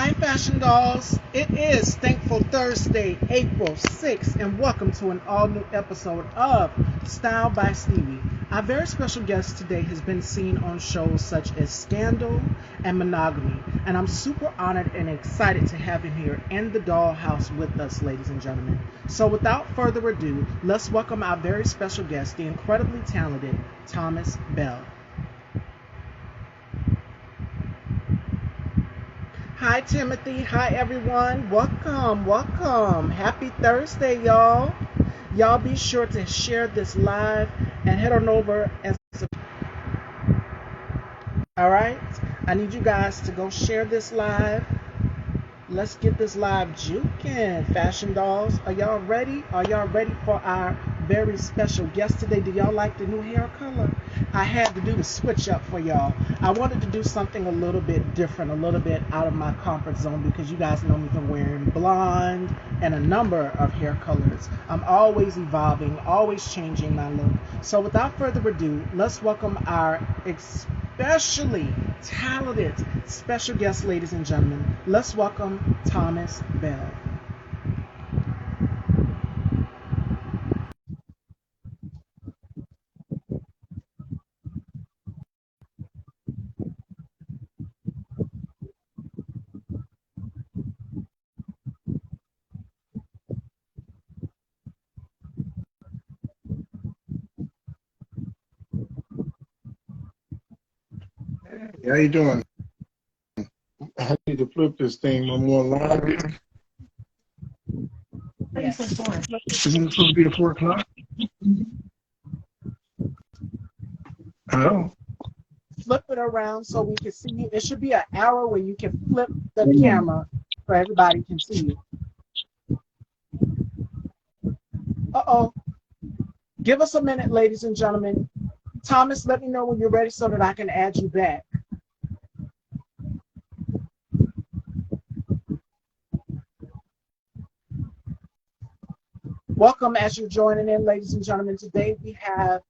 Hi, Fashion Dolls. It is Thankful Thursday, April 6th, and welcome to an all new episode of Style by Stevie. Our very special guest today has been seen on shows such as Scandal and Monogamy, and I'm super honored and excited to have him here in the dollhouse with us, ladies and gentlemen. So, without further ado, let's welcome our very special guest, the incredibly talented Thomas Bell. Hi, Timothy. Hi, everyone. Welcome, welcome. Happy Thursday, y'all. Y'all be sure to share this live and head on over and all right. I need you guys to go share this live. Let's get this live juking. Fashion Dolls, are y'all ready? Are y'all ready for our very special guest today? Do y'all like the new hair color? I had to do the switch up for y'all. I wanted to do something a little bit different, a little bit out of my comfort zone because you guys know me from wearing blonde and a number of hair colors. I'm always evolving, always changing my look. So without further ado, let's welcome our especially talented special guest, ladies and gentlemen. Let's welcome Thomas Bell. How you doing? I need to flip this thing one more live here. Yes. Isn't it supposed to be at 4 o'clock? Hello? Flip it around so we can see you. It should be an arrow where you can flip the camera so everybody can see you. Uh-oh. Give us a minute, ladies and gentlemen. Thomas, let me know when you're ready so that I can add you back. Welcome as you're joining in, ladies and gentlemen. Today we have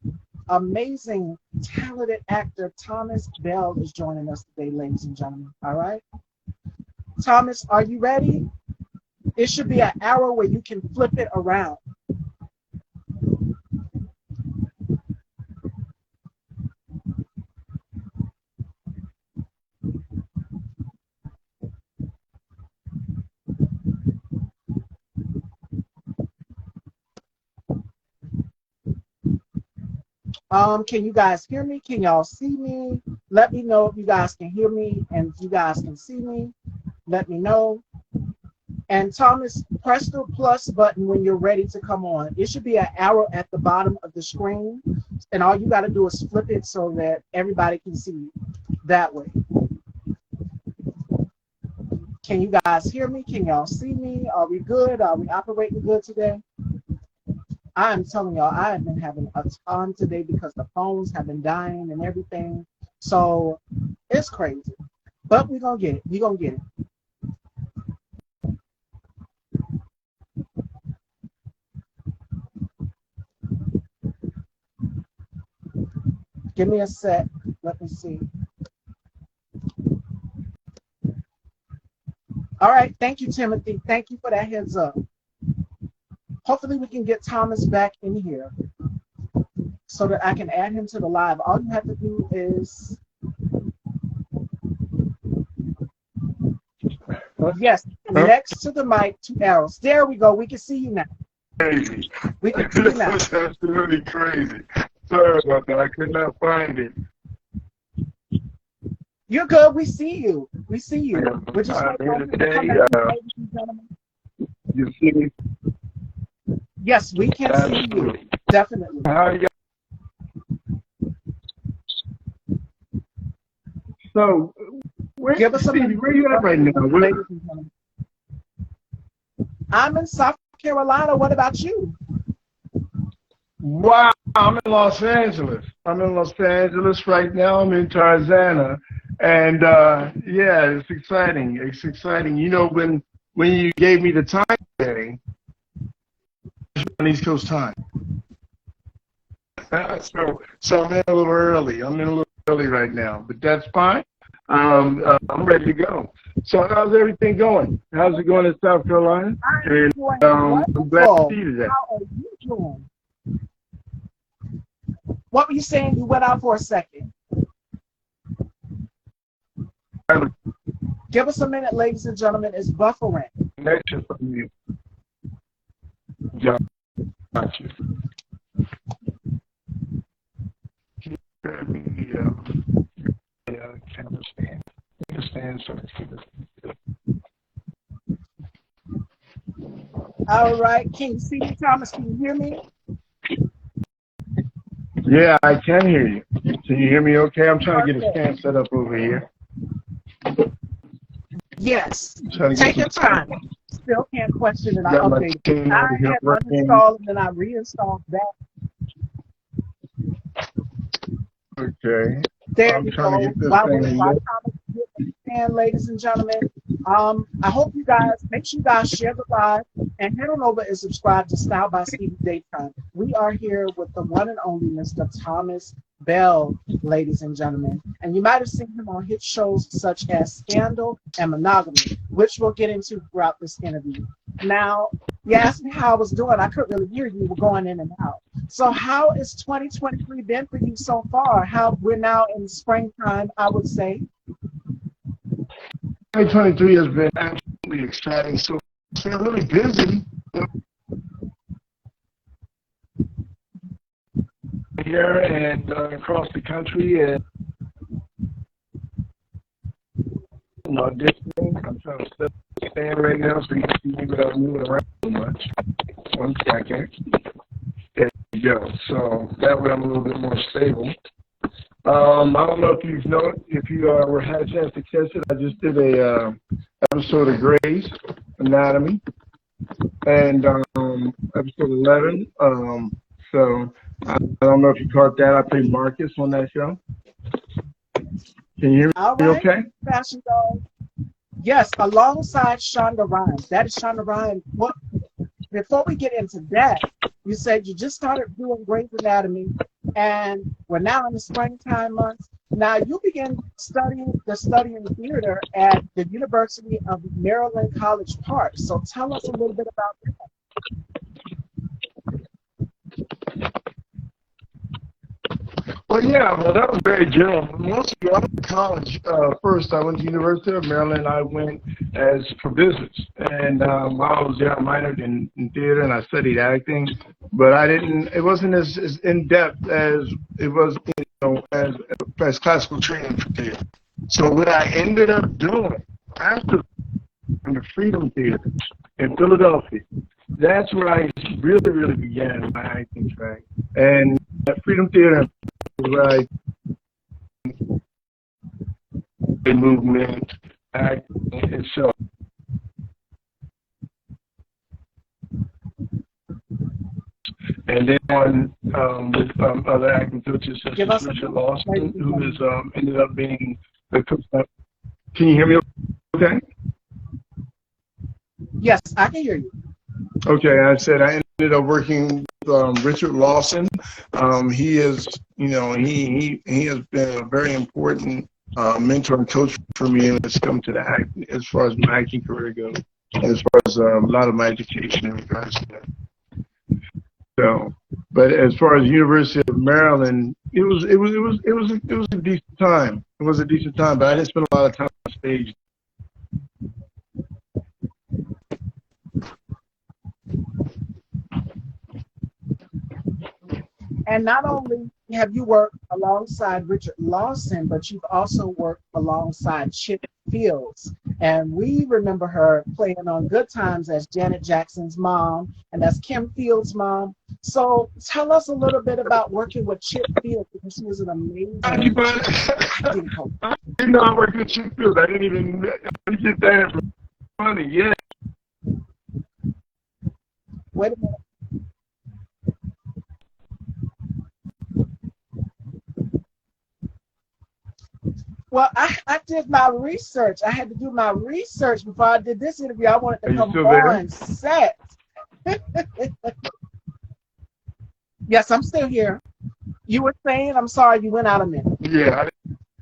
amazing, talented actor Thomas Bell is joining us today, ladies and gentlemen. All right? Thomas, are you ready? It should be an arrow where you can flip it around. Can you guys hear me? Can y'all see me? Let me know if you guys can hear me and if you guys can see me. Let me know. And Thomas, press the plus button when you're ready to come on. It should be an arrow at the bottom of the screen. And all you got to do is flip it so that everybody can see you that way. Can you guys hear me? Can y'all see me? Are we good? Are we operating good today? I'm telling y'all, I have been having a ton today because the phones have been dying and everything. So it's crazy. But we're going to get it. We're going to get it. Give me a sec. Let me see. All right. Thank you, Timothy. Thank you for that heads up. Hopefully we can get Thomas back in here so that I can add him to the live. All you have to do is, yes, next to the mic, 2 arrows. There we go. We can see you now. Crazy. We can see you now. That's absolutely crazy. Sorry about that. I could not find it. You're good. We see you. We see you. We're just today, you see me? Yes, we can see you. Definitely. How are you? So, Give us Stevie, where you at right now? Ladies and gentlemen. I'm in South Carolina. What about you? Wow, I'm in Los Angeles. I'm in Los Angeles right now. I'm in Tarzana. And yeah, it's exciting. It's exciting. You know, when you gave me the time today, on East Coast time. So I'm in a little early. I'm in a little early right now, but that's fine. I'm ready to go. So how's everything going? How's it going in South Carolina? I'm And doing I'm glad to see wonderful. you today. How are you doing? What were you saying? You went out for a second. I have a Give us a minute, ladies and gentlemen. It's buffering. connection from you. Got you. Grab me camera stand. Stand so I can see this. All right. Can you see me, Thomas? Can you hear me? Yeah, I can hear you. Can you hear me okay? I'm trying to get a Perfect. stand set up over here. Yes. Trying to Take get your some, time. Still can't question it. I got my updated. chain I over here had working. uninstalled and then I reinstalled that. Okay. There I'm you trying to go. get this While thing lit. Thomas is getting the stand, ladies and gentlemen, I hope you guys make sure you guys share the live and head on over and subscribe to Style by Stevie Daytime. We are here with the one and only Mr. Thomas Bell, ladies and gentlemen. And you might have seen him on hit shows such as Scandal and Monogamy, which we'll get into throughout this interview. Now, you asked me how I was doing. I couldn't really hear you. You were going in and out. So how has 2023 been for you so far? How we're now in springtime, I would say. 2023 has been absolutely exciting. So it's been really busy here and across the country and auditioning. I'm trying to stand right now so you can see me without moving around too much. 1 second. There you go. So that way I'm a little bit more stable. I don't know if you had a chance to catch it. I just did a episode of Grey's Anatomy and episode 11. So I don't know if you caught that. I played Marcus on that show. Can you hear me? All right. Okay? Fashion Dog. Yes, alongside Shonda Rhimes. That is Shonda Rhimes. What? Before we get into that, you said you just started doing Grey's Anatomy, and we're now in the springtime months. Now you began studying theater at the University of Maryland College Park. So tell us a little bit about that. Well, yeah, well, that was very general. Most of you, I went to college first. I went to University of Maryland. I went for business, and while I was there, I minored in theater and I studied acting. But I didn't. It wasn't as in depth as it was, as classical training for theater. So what I ended up doing after the Freedom Theater in Philadelphia, that's where I really began my acting track. And at Freedom Theater, where I movement, acting, and so. And then on with other acting coaches such as Richard Lawson, who has ended up being the coach. Can you hear me okay? Yes, I can hear you. Okay, I said I ended up working with Richard Lawson. He is, he has been a very important mentor and coach for me, and it's come to the act as far as my acting career goes, as far as a lot of my education in regards to that. So, but as far as University of Maryland, it was a decent time. It was a decent time, but I didn't spend a lot of time on stage. And not only have you worked alongside Richard Lawson, but you've also worked alongside Chip Fields. And we remember her playing on Good Times as Janet Jackson's mom, and that's Kim Fields' mom. So tell us a little bit about working with Chip Fields, because he was an amazing acting coach. I didn't know I worked with Chip Fields. I didn't get that funny. Yeah. Wait a minute. Well, I did my research. I had to do my research before I did this interview. I wanted to come on set. Yes, I'm still here. You were saying, I'm sorry, you went out a minute. Yeah,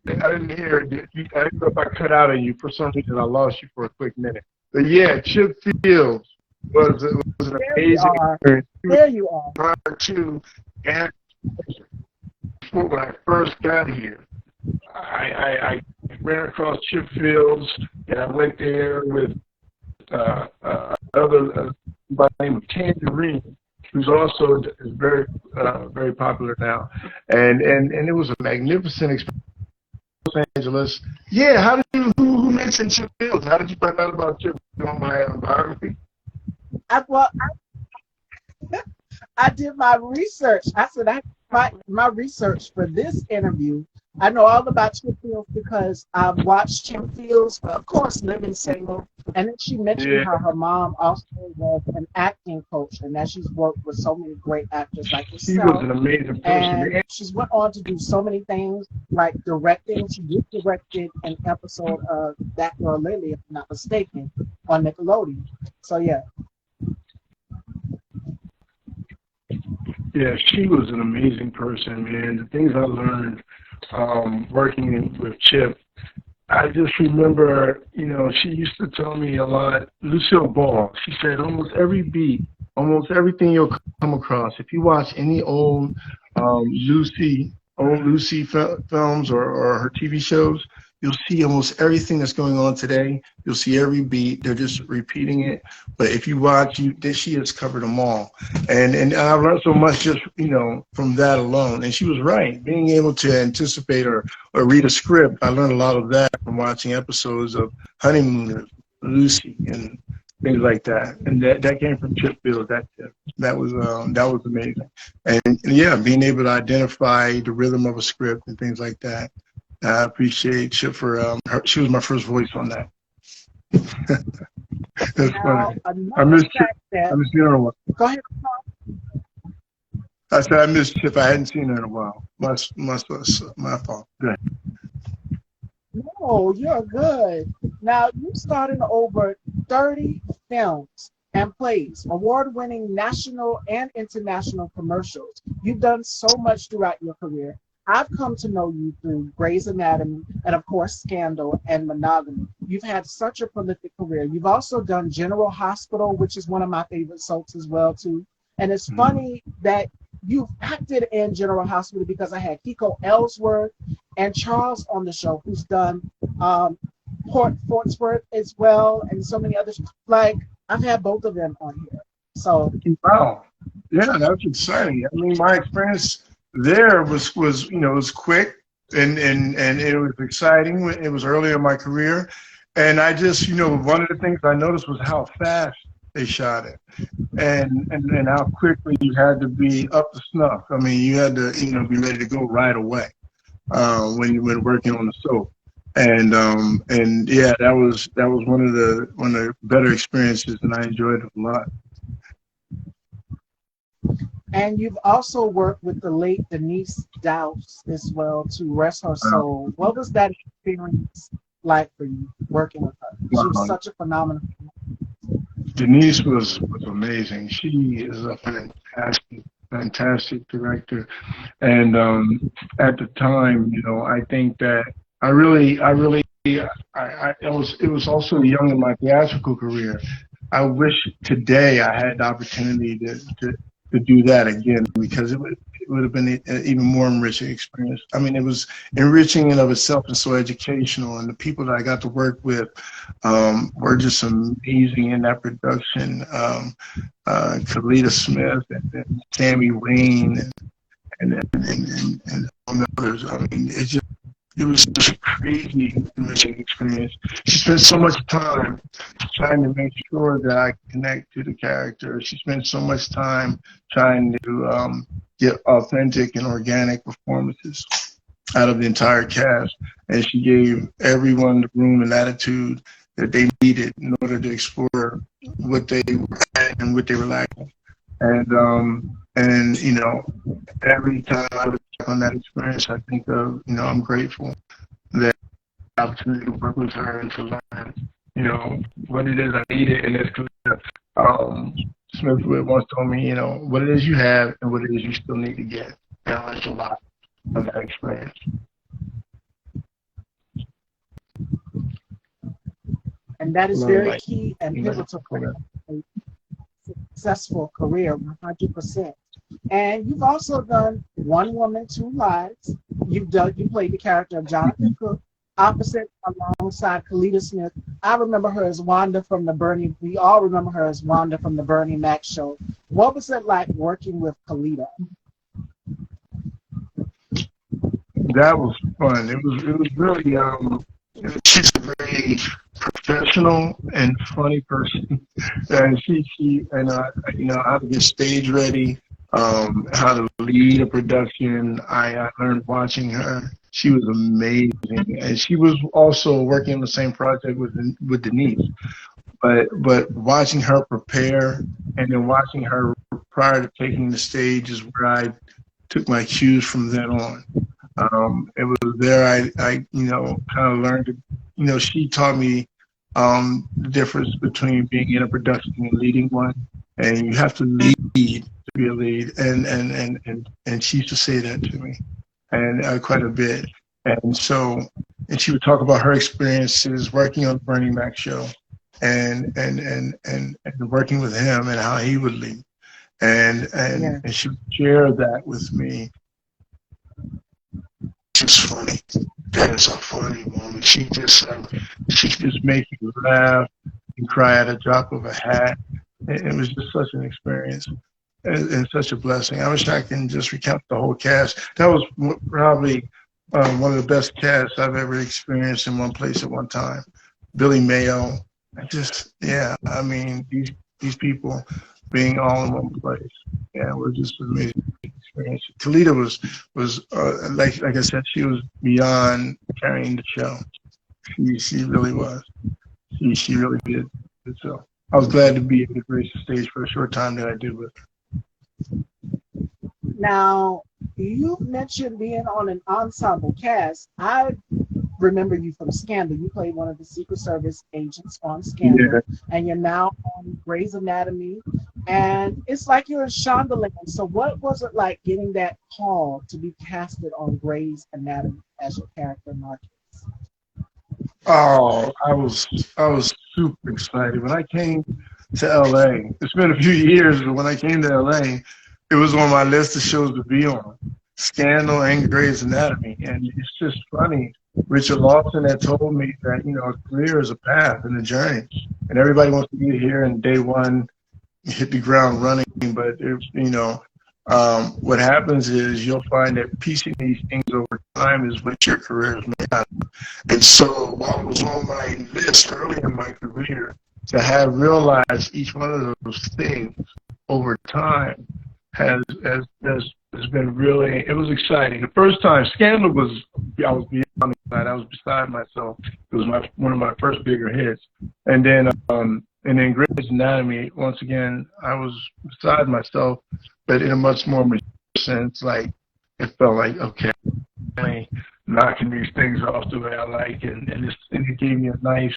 I didn't hear. I didn't know if I cut out on you for some reason. I lost you for a quick minute. But yeah, Chip Fields was an There you amazing are. experience. He was There you are. prior to and before when I first got here. I ran across Chip Fields and I went there with another by the name of Tangerine, who's also is very popular now, and it was a magnificent experience. Los Angeles. Yeah, how did you who mentioned Chip Fields? How did you find out about Chip Fields on my biography? Well, I did my research. I said my research for this interview. I know all about Chip Fields because I've watched Chip Fields, of course, living single. And then she mentioned Yeah, how her mom also was an acting coach and that she's worked with so many great actors like he was yourself. an amazing person. And she's went on to do so many things like directing. She just directed an episode of That Girl Lily, if I'm not mistaken, on Nickelodeon. So yeah. Yeah, she was an amazing person, man. The things I learned working with Chip, I just remember, she used to tell me a lot. Lucille Ball, she said almost every beat, almost everything you'll come across. If you watch any old Lucy films or her TV shows, you'll see almost everything that's going on today. You'll see every beat. They're just repeating it. But if you watch, she has covered them all. And I learned so much just, from that alone. And she was right. Being able to anticipate or read a script, I learned a lot of that from watching episodes of Honeymooners, Lucy, and things like that. And that came from Chip Field. That was amazing. And yeah, being able to identify the rhythm of a script and things like that. I appreciate Chip for she was my first voice on that. That's Now, funny. I another miss Chip. fact that, I haven't seen her in a while. go ahead. I said I miss Chip. I hadn't seen her in a while. My fault. Good. No, you're good. Now, you starred in over 30 films and plays, award-winning national and international commercials. You've done so much throughout your career. I've come to know you through Grey's Anatomy and, of course, Scandal and Monogamy. You've had such a prolific career. You've also done General Hospital, which is one of my favorite soaps as well, too. And it's funny that you acted in General Hospital because I had Kiko Ellsworth and Charles on the show, who's done Fort Worth as well, and so many others. Like, I've had both of them on here. So Wow. Yeah, that's exciting. I mean, my experience there was was quick and it was exciting. It was early in my career, and I just one of the things I noticed was how fast they shot it, and how quickly you had to be up to snuff. I mean, you had to be ready to go right away when you were working on the soap. And yeah, that was one of the better experiences, and I enjoyed it a lot. and you've also worked with the late Denise Dowse as well, to rest her soul. What was that experience like for you working with her? She was such a phenomenal. Denise was amazing. She is a fantastic director, and at the time, I think that it was also young in my theatrical career. I wish today I had the opportunity to do that again, because it would have been an even more enriching experience. I mean, it was enriching in of itself and so educational, and the people that I got to work with were just amazing in that production. Kalita Smith and Sammy Wayne and others. I mean, it was such a crazy, enriching experience. She spent so much time trying to make sure that I connect to the character. She spent so much time trying to get authentic and organic performances out of the entire cast. And she gave everyone the room and attitude that they needed in order to explore what they were at and what they were lacking. And every time I look back on that experience, I think of, I'm grateful that I have the opportunity to work with her and to learn, what it is I needed. And it's clear. Smith once told me, what it is you have and what it is you still need to get. That's a lot of that experience. And that is Love very like, key and pivotal for for that. a successful career, 100%. And you've also done One Woman, Two Lives. You played the character of Jonathan Cook, opposite alongside Kalita Smith. I remember her as Wanda from the Bernie. We all remember her as Wanda from the Bernie Mac show. What was it like working with Kalita? That was fun. It was really she's a very professional and funny person, and she and how to get stage ready, how to lead a production. I learned watching her. She was amazing, and she was also working on the same project with Denise. But watching her prepare and then watching her prior to taking the stage is where I took my cues from then on. It was there I kind of learned, she taught me the difference between being in a production and leading one. And you have to lead to be a lead. And she used to say that to me and quite a bit. And so, and she would talk about her experiences working on the Bernie Mac show and working with him and how he would lead. Yeah. And she would share that with me. Just funny. That is a funny woman. She just makes you laugh and cry at a drop of a hat. It was just such an experience and such a blessing. I wish I can just recount the whole cast. That was probably one of the best casts I've ever experienced in one place at one time. Billy Mayo, just yeah. I mean these people being all in one place. Yeah, we're just amazing experience. Talita was like I said, she was beyond carrying the show. She really was. She really did. So I was glad to be able to grace the stage for a short time that I did with her. Now, you mentioned being on an ensemble cast. I remember you from Scandal. You played one of the Secret Service agents on Scandal, Yeah. and you're now on Grey's Anatomy. And it's like you're in Shondaland. So, what was it like getting that call to be casted on Grey's Anatomy as your character, Marcus? Oh, I was super excited when I came to LA. It's been a few years, but when I came to LA, it was on my list of shows to be on. Scandal and Grey's Anatomy. And it's just funny. Richard Lawson had told me that, a career is a path and a journey. And everybody wants to get here and day one hit the ground running. But, what happens is you'll find that piecing these things over time is what your career is made out of. And so what was on my list early in my career to have realized each one of those things over time has been really, it was exciting. The first time Scandal I was beyond excited. I was beside myself. It was one of my first bigger hits. And then Grey's Anatomy, once again, I was beside myself, but in a much more mature sense. Like it felt like, okay, knocking these things off the way I like, and it gave me a nice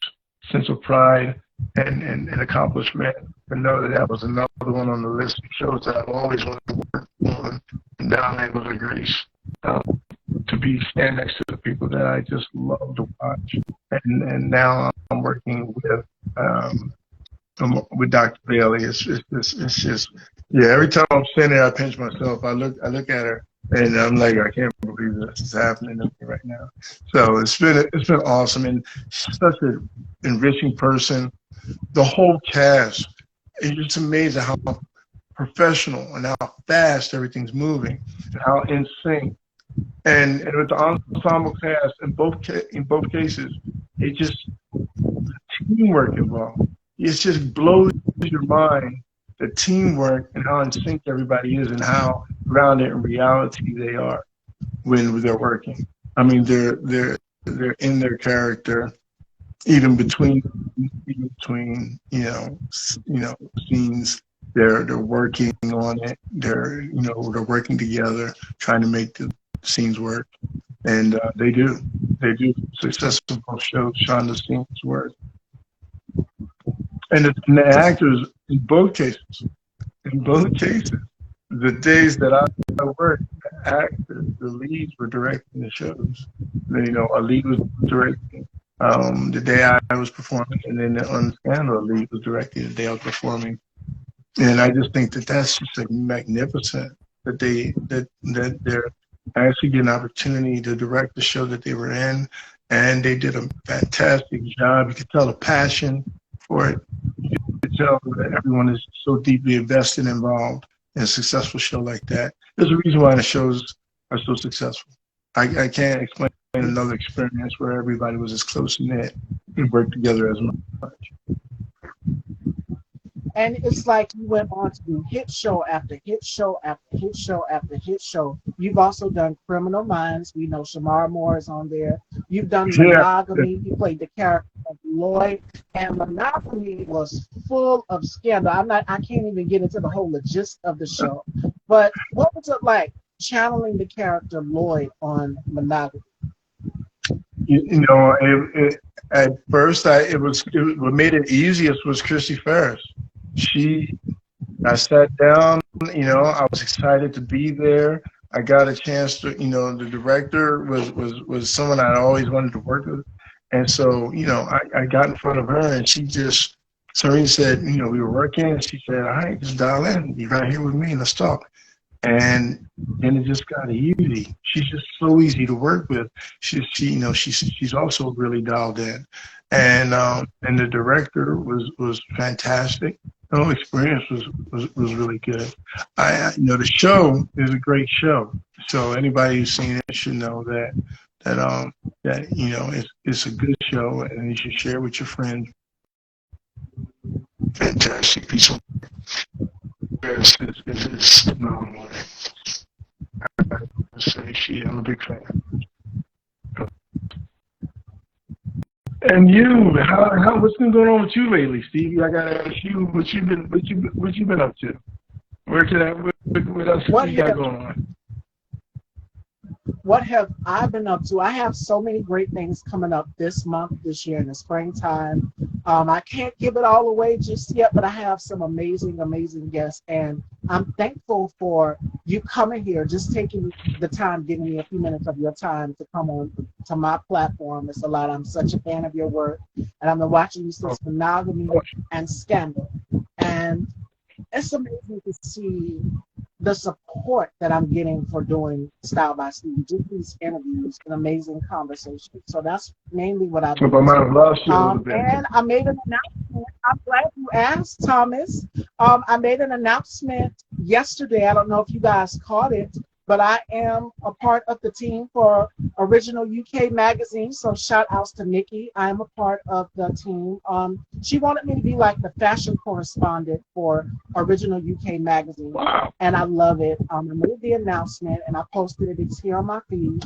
sense of pride and accomplishment to know that was another one on the list of shows that I've always wanted to work on, and now I'm able to grace to stand next to the people that I just love to watch, and now I'm working with Dr. Bailey. It's just yeah. Every time I'm sitting there, I pinch myself. I look at her. And I'm like, I can't believe this is happening to me right now. So it's been awesome, and she's such an enriching person. The whole cast, it's just amazing how professional and how fast everything's moving, and how in sync. And with the ensemble cast in both cases, it just the teamwork involved. It just blows your mind, the teamwork and how in sync everybody is and how grounded in reality they are when they're working. I mean, they're in their character, even between scenes. They're working on it. They're working together, trying to make the scenes work, and they do. They do. Successful shows, Shonda's scenes work, and the actors in both cases. In both cases, the days that I worked, the leads were directing the shows. A lead was directing the day I was performing, and then on Scandal, Lee was directing the day I was performing. And I just think that that's just like magnificent that they're actually get an opportunity to direct the show that they were in, and they did a fantastic job. You could tell the passion for it. You could tell that everyone is so deeply invested and involved in a successful show like that. There's a reason why the shows are so successful. I can't explain another experience where everybody was as close knit and worked together as much. And it's like you went on to do hit show after hit show after hit show after hit show. You've also done Criminal Minds. We know Shamara Moore is on there. You've done Yeah. Monogamy. You played the character of Lloyd. And Monogamy was full of scandal. I can't even get into the whole gist of the show. But what was it like channeling the character Lloyd on Monogamy? At first, what made it easiest was Chrissy Ferris. I sat down, I was excited to be there. I got a chance to, the director was someone I'd always wanted to work with. And so, I got in front of her and Serene said, we were working, and she said, all right, just dial in. Be right here with me and let's talk. And then it just got easy. She's just so easy to work with. She's also really dialed in. And the director was fantastic. The whole experience was really good. The show is a great show. So anybody who's seen it should know that it's a good show, and you should share it with your friends. Fantastic piece of work. It's phenomenal. I'm a big fan. And you, what's been going on with you lately, Stevie? I gotta ask you, what you been up to? What else have you got going on? What have I been up to? I have so many great things coming up this month, this year in the springtime. I can't give it all away just yet, but I have some amazing, amazing guests. And I'm thankful for you coming here, just taking the time, giving me a few minutes of your time to come on to my platform. It's a lot. I'm such a fan of your work. And I've been watching you since Monogamy and Scandal. And it's amazing to see the support that I'm getting for doing Style by Stevie, just these interviews and amazing conversations. So that's mainly what I've been doing. And I made an announcement. I'm glad you asked, Thomas. I made an announcement yesterday. I don't know if you guys caught it, but I am a part of the team for Original UK Magazine. So shout outs to Nikki. I am a part of the team. She wanted me to be like the fashion correspondent for Original UK Magazine. Wow. And I love it. I made the announcement and I posted it. It's here on my feed.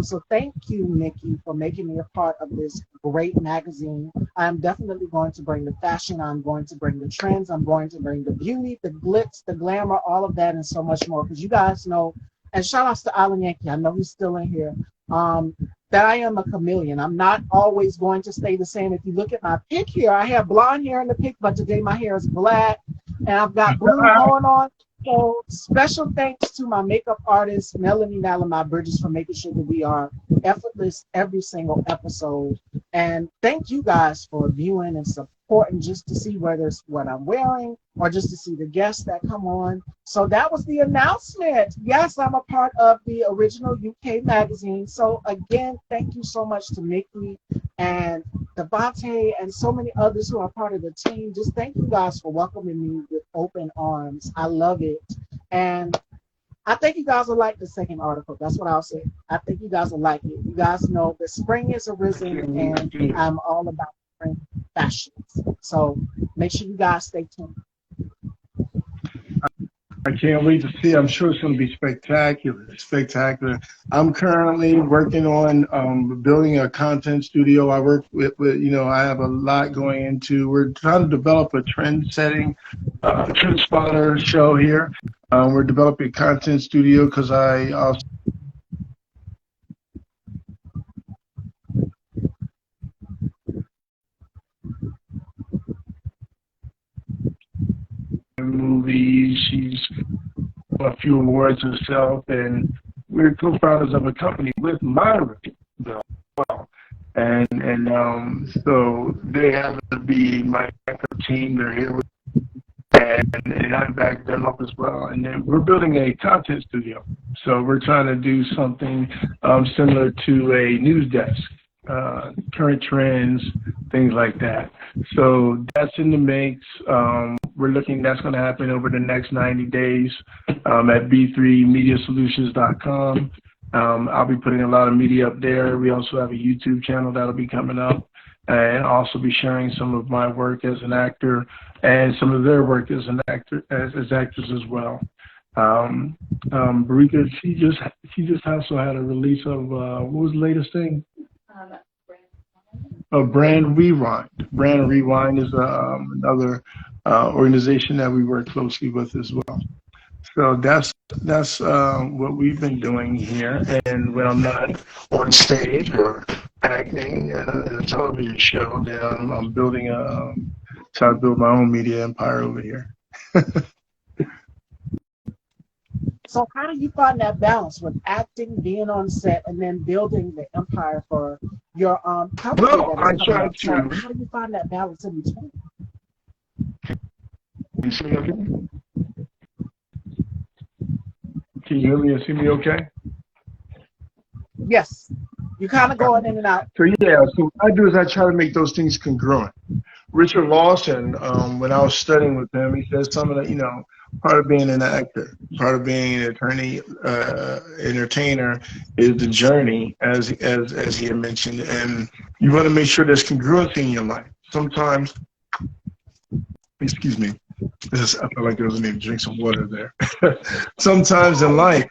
So thank you, Nikki, for making me a part of this great magazine. I'm definitely going to bring the fashion. I'm going to bring the trends. I'm going to bring the beauty, the glitz, the glamour, all of that, and so much more. Because you guys know, and shout outs to Alan Yankee. I know he's still in here. That I am a chameleon. I'm not always going to stay the same. If you look at my pic here, I have blonde hair in the pic, but today my hair is black, and I've got blue going on. So special thanks to my makeup artist, Melanie Nalamai Bridges, for making sure that we are effortless every single episode. And thank you guys for viewing and supporting, just to see whether it's what I'm wearing or just to see the guests that come on. So that was the announcement. Yes, I'm a part of the Original UK Magazine. So again, thank you so much to Nikki and Devontae and so many others who are part of the team. Just thank you guys for welcoming me with open arms. I love it. And I think you guys will like the second article. That's what I'll say. I think you guys will like it. You guys know the spring is arisen, and I'm all about spring fashions. So make sure you guys stay tuned. I can't wait to see. I'm sure it's going to be spectacular. Spectacular. I'm currently working on building a content studio. I work with I have a lot going into. We're trying to develop a trend spotter show here. We're developing a content studio because I also movies. She's won a few awards herself, and we're co-founders of a company with Myra. Well, and so they happen to be my backup team. They're here with, and I back them up as well. And then we're building a content studio. So we're trying to do something similar to a news desk, current trends, things like that. So that's in the mix. We're looking, that's going to happen over the next 90 days at b3mediasolutions.com. I'll be putting a lot of media up there. We also have a YouTube channel that'll be coming up, and also be sharing some of my work as an actor and some of their work as an actor, as actors as well. Barika, she just also had a release of what was the latest thing? Brand Rewind. Brand Rewind is another organization that we work closely with as well. So that's what we've been doing here. And when I'm not on stage or acting in a television show, then I'm building trying to build my own media empire over here. So how do you find that balance with acting, being on set, and then building the empire for your company? Well, I try to. So how do you find that balance in between? You see me okay? Can you hear me and see me okay? Yes. You kind of going in and out. So yeah, so what I do is I try to make those things congruent. Richard Lawson, when I was studying with him, he said something that, part of being an actor, part of being an entertainer is the journey, as he had mentioned, and you want to make sure there's congruency in your life. Sometimes, excuse me, I feel like there was a need to drink some water there. Sometimes in life,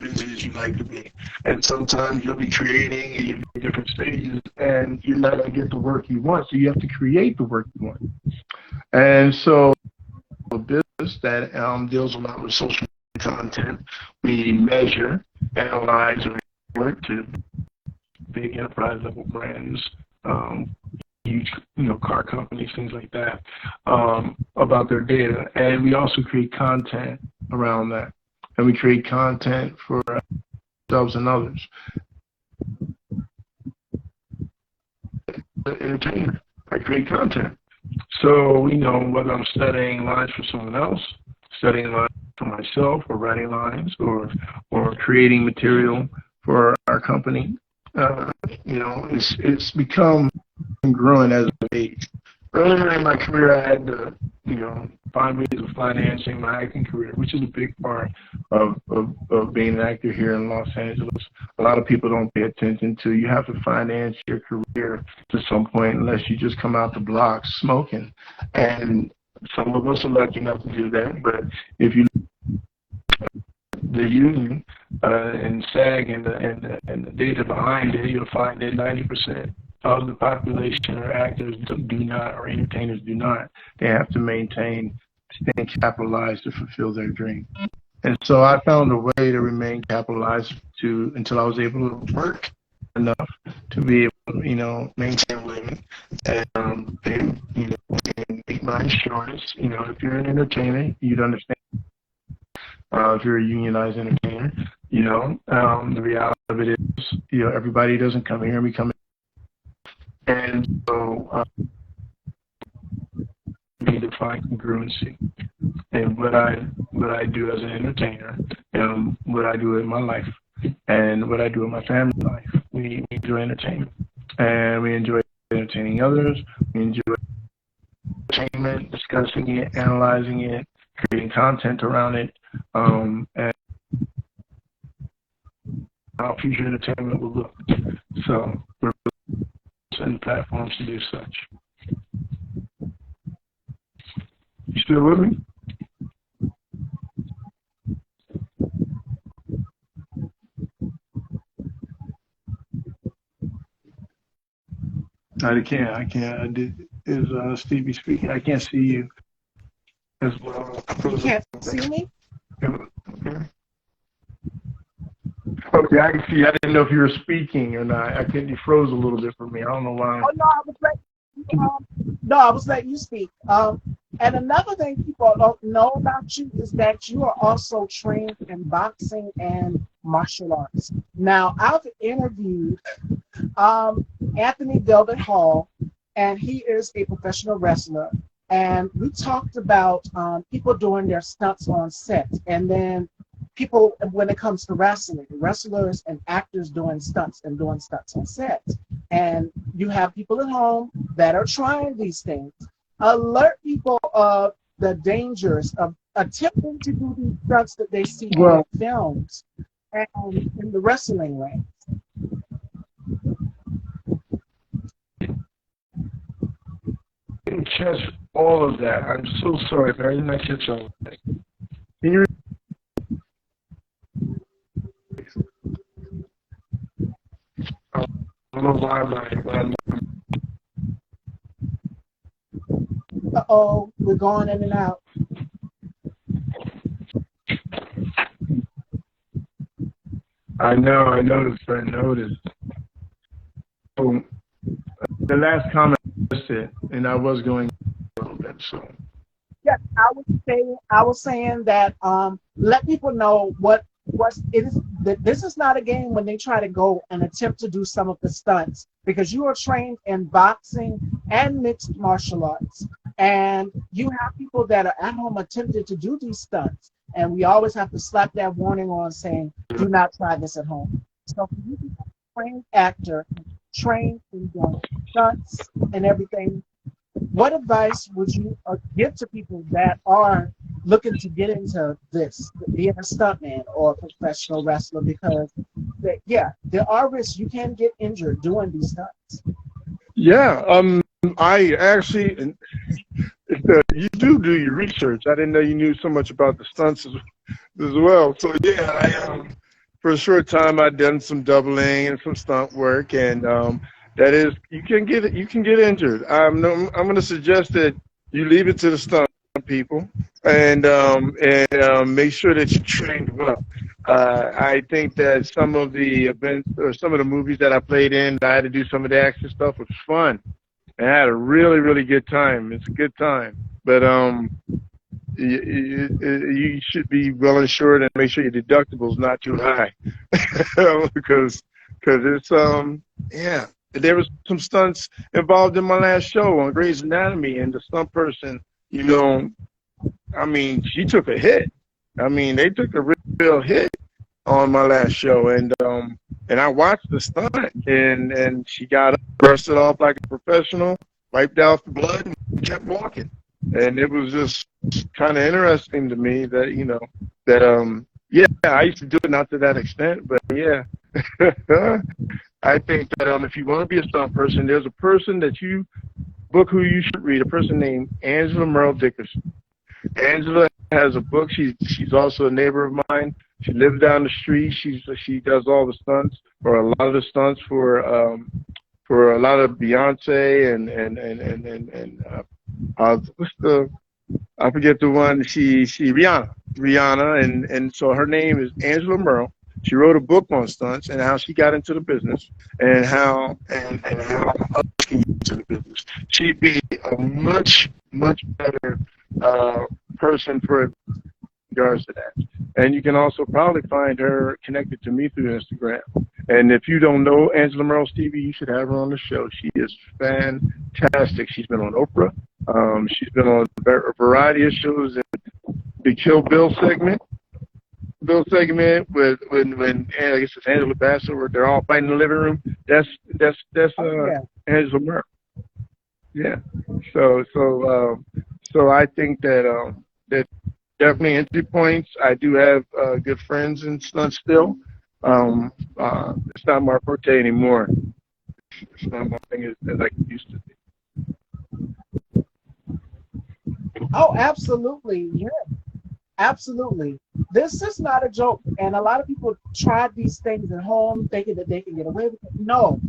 as you like to be, and sometimes you'll be creating and you'll be in different stages, and you're not going to get the work you want, so you have to create the work you want. And so a business that deals a lot with social content, we measure, analyze, and work to big enterprise level brands, huge car companies, things like that, about their data. And we also create content around that. And we create content for ourselves and others. Entertainer, I create content. So, whether I'm studying lines for someone else, studying lines for myself, or writing lines, or creating material for our company, it's become congruent as an age. Earlier in my career, I had to, find ways of financing my acting career, which is a big part of being an actor here in Los Angeles. A lot of people don't pay attention to. You have to finance your career to some point, unless you just come out the blocks smoking. And some of us are lucky enough to do that. But if you the union and SAG and the data behind it, you'll find that 90% of the population or actors do not, or entertainers do not. They have to maintain, staying capitalized to fulfill their dream. And so I found a way to remain capitalized until I was able to work enough to be able to, maintain a living and pay, and make my insurance. If you're an entertainer, you'd understand. If you're a unionized entertainer, the reality of it is, everybody doesn't come here and we come in. And so we need to find congruency in what I do as an entertainer, and what I do in my life, and what I do in my family life. We enjoy entertainment, and we enjoy entertaining others. We enjoy entertainment, discussing it, analyzing it, creating content around it, and how future entertainment will look. So we're and platforms to do such. You still with me? I can't. Is Stevie speaking? I can't see you as well. You can't see me? Okay, I can see. I didn't know if you were speaking or not. You froze a little bit for me. I don't know why. Oh, no, I was letting you speak. And another thing people don't know about you is that you are also trained in boxing and martial arts. Now, I've interviewed Anthony Delbert Hall, and he is a professional wrestler. And we talked about people doing their stunts on set, and then people, when it comes to wrestling, wrestlers and actors doing stunts and doing stunts on set. And you have people at home that are trying these things. Alert people of the dangers of attempting to do these stunts that they see in Well, films and in the wrestling ring. I didn't catch all of that. I'm so sorry, but I did not catch all of that. Can you I don't know why Uh-oh, we're going in and out. I know, I noticed. So, the last comment I said, and I was going a little bit, so. Yeah, I was saying that let people know what it is, that this is not a game when they try to go and attempt to do some of the stunts, because you are trained in boxing and mixed martial arts, and you have people that are at home attempting to do these stunts, and we always have to slap that warning on saying, do not try this at home. So for you to be a trained actor, trained in doing stunts and everything, what advice would you give to people that are looking to get into this, being a stuntman or a professional wrestler? Because, yeah, there are risks. You can get injured doing these stunts. Yeah, I actually, you do your research. I didn't know you knew so much about the stunts as well. So yeah, for a short time I'd done some doubling and some stunt work, and that is you can get injured. I'm going to suggest that you leave it to the stunt people, and make sure that you're trained well. I think that some of the events or some of the movies that I played in, I had to do some of the action stuff, was fun. And I had a really, really good time. It's a good time. But you should be well insured and make sure your deductible is not too high, because it's yeah. There was some stunts involved in my last show on Grey's Anatomy, and the stunt person, you know, I mean, she took a hit. I mean, they took a real hit on my last show, and I watched the stunt, and she got up, brushed it off like a professional, wiped out the blood, and kept walking. And it was just kind of interesting to me that that yeah, I used to do it, not to that extent, but yeah. I think that if you want to be a stunt person, there's a person that you book who you should read, a person named Angela Merle Dickerson. Angela has a book. She's also a neighbor of mine. She lives down the street. She does all the stunts, or a lot of the stunts for a lot of Beyonce and what's the, I forget the one. She Rihanna, and so her name is Angela Merle. She wrote a book on stunts and how she got into the business, and how others can get into the business. She'd be a much better person for regards to that. And you can also probably find her connected to me through Instagram. And if you don't know Angela Merle, Stevie, you should have her on the show. She is fantastic. She's been on Oprah. She's been on a variety of shows. The Kill Bill segment with when I guess it's Angela Bassett, where they're all fighting in the living room. That's Yeah. Angela Merle. Yeah. So I think that definitely entry points. I do have good friends in stunts still. It's not my forte anymore. It's not my thing as like it used to be. Oh, absolutely. Yeah. Absolutely. This is not a joke. And a lot of people try these things at home thinking that they can get away with it. No.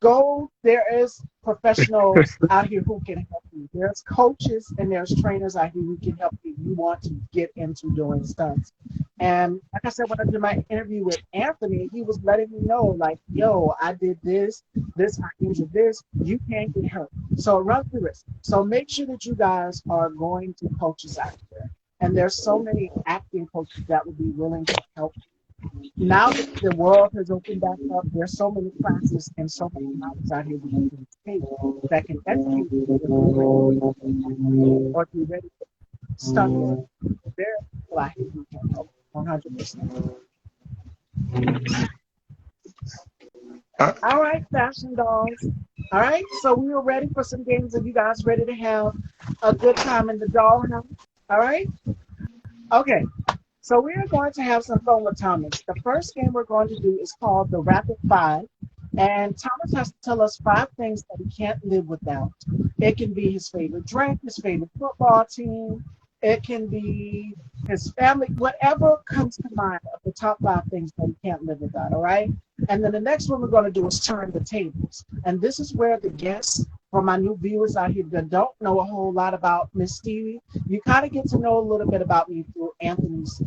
Go. There is professionals out here who can help you. There's coaches and there's trainers out here who can help you if you want to get into doing stunts. And like I said, when I did my interview with Anthony, he was letting me know, like, yo, I did this, I injured this, you can't get hurt. So run the risk. So make sure that you guys are going to coaches out there. And there's so many acting coaches that would be willing to help you. Now that the world has opened back up, there's so many classes and so many knowledge out here that you can take that can educate you if you're ready or if you're ready to start therapy. There are people out here who can help 100%. Uh, All right, fashion dolls. All right, so we are ready for some games. Are you guys ready to have a good time in the dollhouse? All right. Okay, so we are going to have some fun with Thomas. The first game we're going to do is called the Rapid Five. And Thomas has to tell us five things that he can't live without. It can be his favorite drink, his favorite football team. It can be his family, whatever comes to mind of the top five things that he can't live without, all right? And then the next one we're going to do is turn the tables. And this is where the guests, for my new viewers out here that don't know a whole lot about Miss Stevie, you kind of get to know a little bit about me through Anthony's,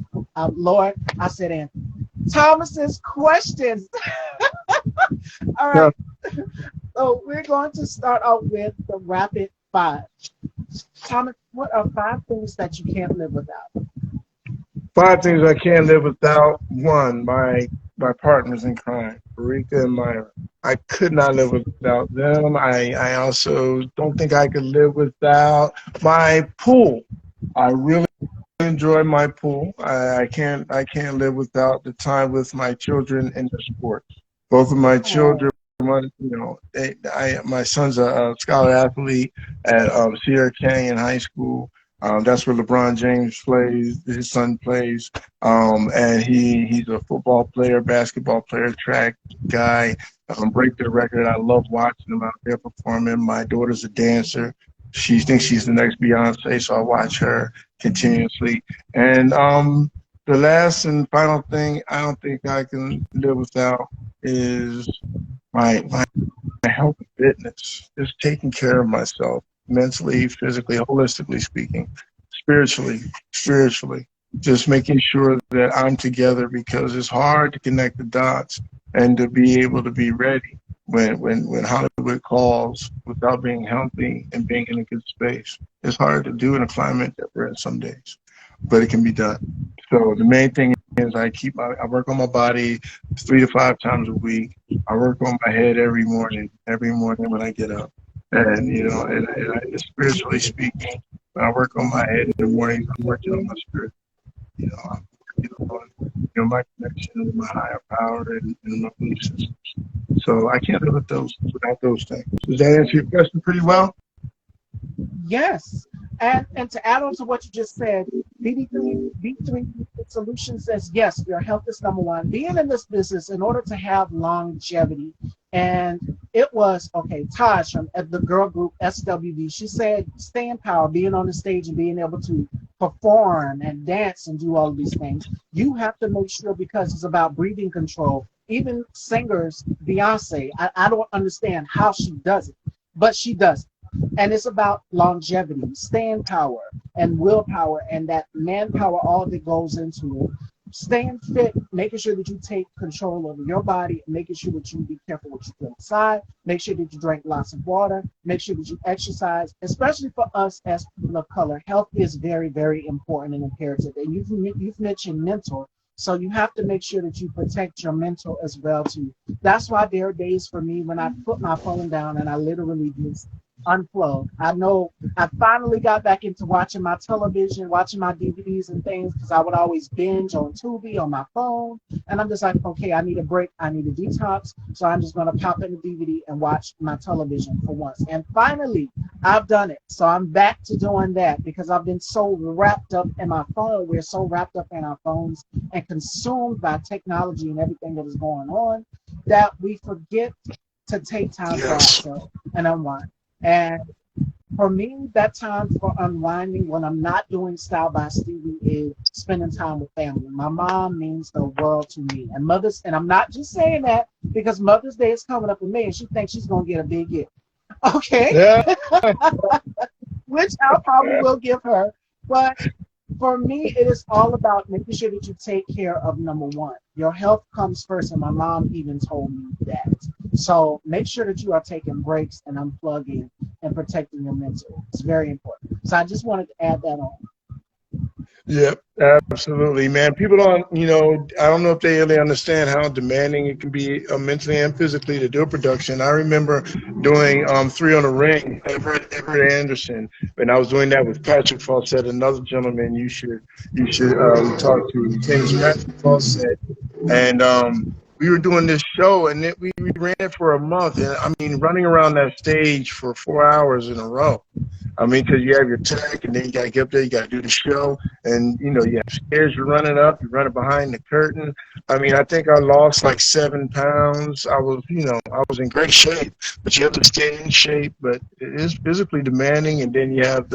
Lord, I said Anthony. Thomas's questions. All yeah, right. So we're going to start out with the rapid five. Thomas, what are five things that you can't live without? five things I can't live without. One, my partners in crime, Rika and Myra. I could not live without them. I also don't think I could live without my pool. I really enjoy my pool. I can't live without the time with my children in the sports. Both of my children, Oh, my son's a scholar athlete at Sierra Canyon High School. That's where LeBron James plays. His son plays, and he's a football player, basketball player, track guy. Break their record. I love watching them out there performing. My daughter's a dancer. She thinks she's the next Beyonce, so I watch her continuously. And the last and final thing I don't think I can live without is my health and fitness. Just taking care of myself mentally, physically, holistically speaking, spiritually. Just making sure that I'm together because it's hard to connect the dots and to be able to be ready when Hollywood calls without being healthy and being in a good space. It's hard to do in a climate that we're in some days, but it can be done. So the main thing is I work on my body 3 to 5 times a week. I work on my head every morning when I get up. And, spiritually speaking, when I work on my head in the morning, I'm working on my spirit. I'm working on, my connection with my higher power and my belief systems. So I can't live without those things. Does that answer your question pretty well? yes. And to add on to what you just said, B3 Solution says, yes, your health is number one. Being in this business, in order to have longevity, and it was, okay, Taj from the girl group SWB, she said, stay in power, being on the stage and being able to perform and dance and do all of these things. You have to make sure because it's about breathing control. Even singers, Beyonce, I don't understand how she does it, but she does it. And it's about longevity, staying power, and willpower, and that manpower, all that goes into it. Staying fit, making sure that you take control over your body, making sure that you be careful what you put inside, make sure that you drink lots of water, make sure that you exercise, especially for us as people of color. Health is very, very important and imperative. And you've mentioned mental. So you have to make sure that you protect your mental as well too. That's why there are days for me when I put my phone down and I literally just unplug. I know I finally got back into watching my television, watching my DVDs and things because I would always binge on Tubi on my phone. And I'm just like, okay, I need a break. I need a detox. So I'm just going to pop in the DVD and watch my television for once. And finally, I've done it. So I'm back to doing that because I've been so wrapped up in my phone. We're so wrapped up in our phones and consumed by technology and everything that is going on that we forget to take time for Yes. ourselves and unwind. And for me, that time for unwinding when I'm not doing Style by Stevie is spending time with family. My mom means the world to me. And Mother's, and I'm not just saying that because Mother's Day is coming up in May and she thinks she's going to get a big gift. Okay? Yeah. Which I probably will give her. But for me, it is all about making sure that you take care of number one. Your health comes first, and my mom even told me that. So make sure that you are taking breaks and unplugging and protecting your mental. It's very important. So I just wanted to add that on. Yep, absolutely, man. People don't, I don't know if they really understand how demanding it can be mentally and physically to do a production. I remember doing Three on the Ring, Everett Anderson, and I was doing that with Patrick Fawcett, another gentleman you should talk to. His name is Patrick Fawcett, and we were doing this show, and we ran it for a month, and I mean, running around that stage for 4 hours in a row. I mean, because you have your tech, and then you got to get up there, you got to do the show, and you have stairs you're running up, you're running behind the curtain. I mean, I think I lost like 7 pounds. I was in great shape, but you have to stay in shape. But it is physically demanding, and then you have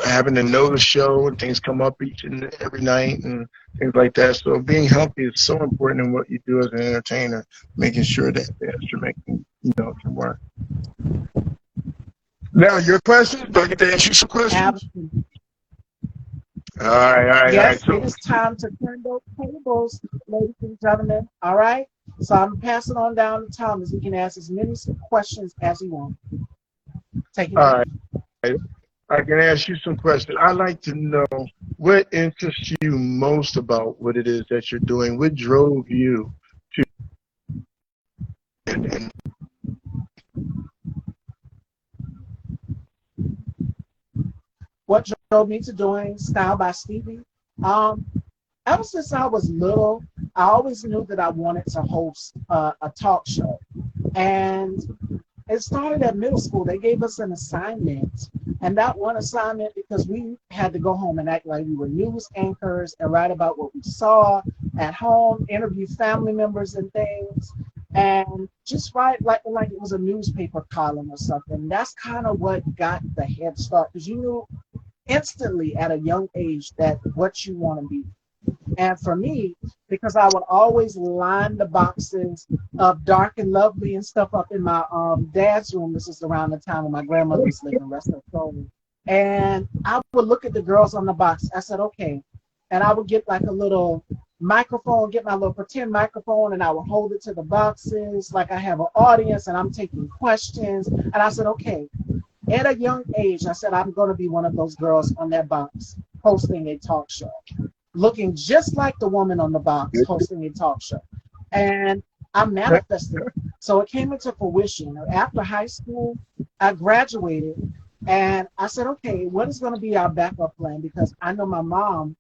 having to know the show, and things come up each and every night, and things like that. So being healthy is so important in what you do as an entertainer, making sure that the instrument can work. Now, your questions? Do I get to ask you some questions? Absolutely. All right, all right, all right. Yes, So, it is time to turn those tables, ladies and gentlemen. All right. So I'm passing on down to Thomas. He can ask as many questions as he wants. Take it all away. right, I can ask you some questions. I'd like to know what interests you most about what it is that you're doing. What drove you to? And What drove me to doing Style by Stevie? Um, Ever since I was little, I always knew that I wanted to host a talk show. And it started at middle school. They gave us an assignment. And that one assignment, because we had to go home and act like we were news anchors and write about what we saw at home, interview family members and things, and just write like it was a newspaper column or something. That's kind of what got the head start, because you knew instantly at a young age that what you want to be. And for me, because I would always line the boxes of Dark and Lovely and stuff up in my dad's room. This is around the time when my grandmother was living, rest her soul. And I would look at the girls on the box. I said, okay. And I would get like a little microphone, get my little pretend microphone, and I would hold it to the boxes like I have an audience and I'm taking questions. And I said, okay, at a young age, I said, I'm going to be one of those girls on that box hosting a talk show, looking just like the woman on the box hosting a talk show. And I manifested it. So it came into fruition. After high school, I graduated and I said, okay, what is going to be our backup plan? Because I know my mom,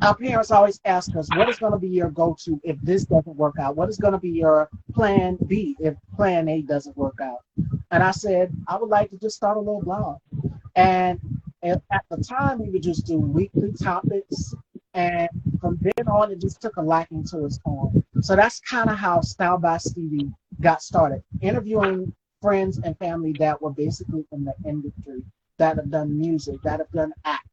our parents always ask us, what is going to be your go-to if this doesn't work out? What is going to be your plan B if plan A doesn't work out? And I said, I would like to just start a little blog. And at the time, we would just do weekly topics. And from then on, it just took a liking to its own. So that's kind of how Style by Stevie got started, interviewing friends and family that were basically in the industry, that have done music, that have done acting.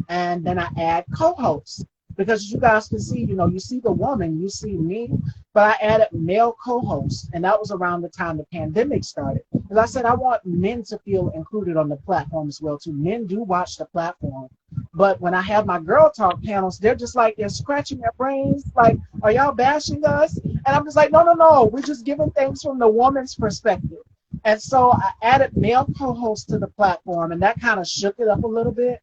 And then I add co-hosts, because you guys can see, you see the woman, you see me, but I added male co-hosts, and that was around the time the pandemic started. Because I said I want men to feel included on the platform as well too. Men do watch the platform, but when I have my girl talk panels, they're just like, they're scratching their brains, like, are y'all bashing us? And I'm just like, no, no, no, we're just giving things from the woman's perspective. And so I added male co-hosts to the platform, and that kind of shook it up a little bit.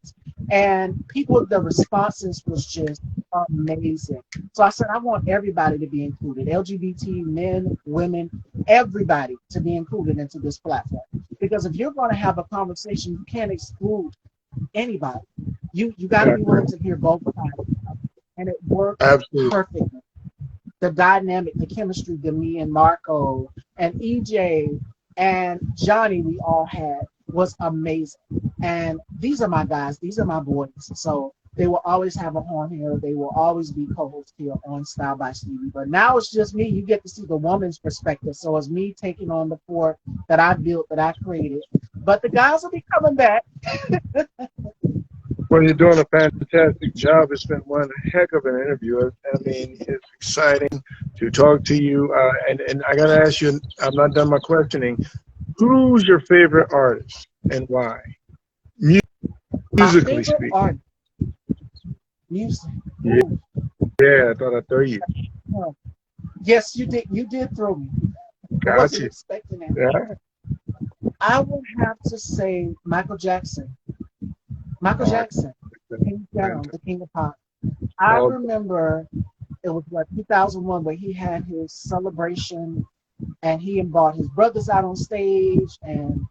And the responses was just amazing. So I said, I want everybody to be included, LGBT, men, women, everybody to be included into this platform. Because if you're going to have a conversation, you can't exclude anybody. You got to be willing to hear both sides. And it worked absolutely. perfectly. The dynamic, the chemistry that me and Marco and EJ and Johnny we all had was amazing. And these are my guys, these are my boys. So they will always have a horn here. They will always be co-hosts here on Style by Stevie. But now it's just me. You get to see the woman's perspective. So it's me taking on the fort that I built, that I created. But the guys will be coming back. Well, you're doing a fantastic job. It's been one heck of an interview. I mean, it's exciting to talk to you. And I got to ask you, I'm not done my questioning. Who's your favorite artist and why? My Musically favorite speaking. art, music. Yeah, yeah, I thought I'd throw you. Yes, you did. You did throw me. I wasn't Gotcha. expecting that. Yeah. I would have to say Michael Jackson. Michael Jackson. hands down, Fantastic. the king of pop. I Oh, remember it was what 2001 where he had his celebration and he brought his brothers out on stage and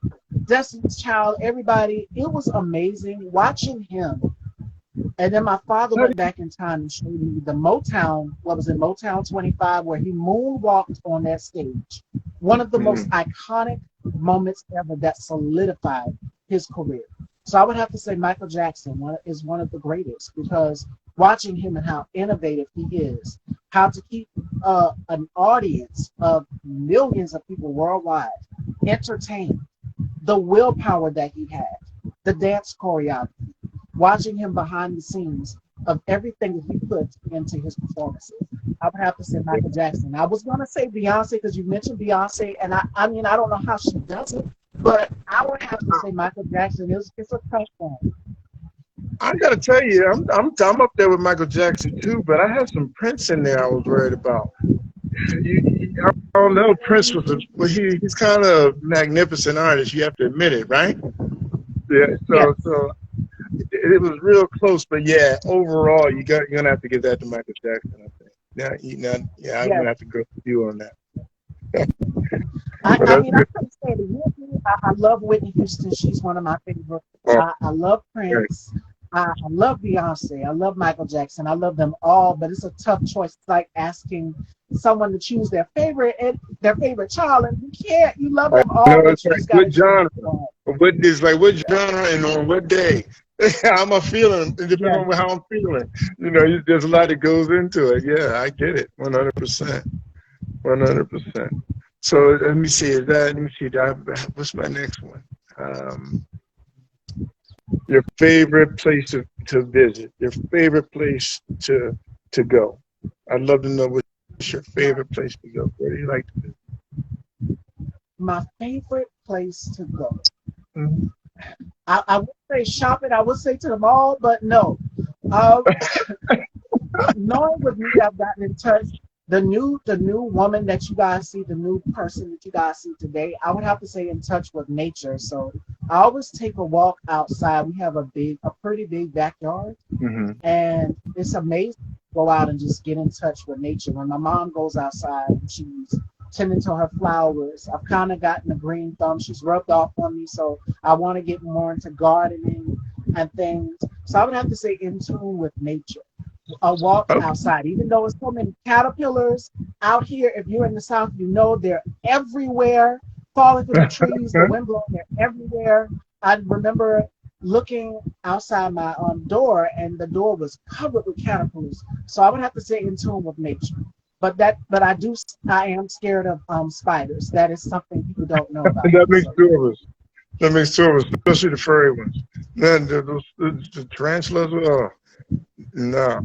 Destiny's Child, everybody. It was amazing watching him. And then my father went back in time and showed me the Motown, what was it, Motown 25, where he moonwalked on that stage. One of the most mm, iconic moments ever that solidified his career. So I would have to say Michael Jackson is one of the greatest because watching him and how innovative he is, how to keep an audience of millions of people worldwide entertained, the willpower that he had, the dance choreography, watching him behind the scenes of everything that he puts into his performances. I would have to say Michael Jackson. I was going to say Beyonce because you mentioned Beyonce, and I mean, I don't know how she does it, but I would have to say Michael Jackson. It's a tough one. I gotta tell you, I'm up there with Michael Jackson too, but I had some Prince in there I was worried about. I don't know, Prince well, he's kind of magnificent artist. You have to admit it, right? Yeah. Yes, So it was real close, but yeah, overall, you're gonna have to give that to Michael Jackson. I think. Yeah, I'm yes. gonna have to go with you on that. I, But I that's mean, I good. couldn't say it again. I love Whitney Houston. She's one of my favorites. Oh, I love great. Prince. I love Beyonce. I love Michael Jackson. I love them all, but it's a tough choice. It's like asking someone to choose their favorite and their favorite child, and you can't. You love I them all, know but it's you like just got what to choose genre, one. what genre, and on what day. How am I feeling? It depends Yeah, on how I'm feeling. There's a lot that goes into it. Yeah, I get it, 100%, 100%. So let me see. Let me see. What's my next one? Um, your favorite place to visit. Your favorite place to go. I'd love to know what's your favorite place to go. Where do you like to visit? my favorite place to go. Mhm. I would say shopping. I would say to the mall, but no. Um, knowing with me, I've gotten in touch. The new woman that you guys see, the new person that you guys see today, I would have to say in touch with nature. So I always take a walk outside. We have a pretty big backyard, Mhm. and it's amazing to go out and just get in touch with nature. When my mom goes outside, she's tending to her flowers. I've kind of gotten a green thumb. She's rubbed off on me, so I want to get more into gardening and things. So I would have to say in tune with nature, a walk Okay. outside. Even though it's so many caterpillars out here, if you're in the south, you know they're everywhere, falling from the trees, the wind blowing, they're everywhere. I remember looking outside my door, and the door was covered with caterpillars. So I would have to say in tune with nature. But I am scared of spiders. That is something people don't know about That me. makes So two of us. That makes two of us, especially the furry ones. Then the tarantulas. Oh no.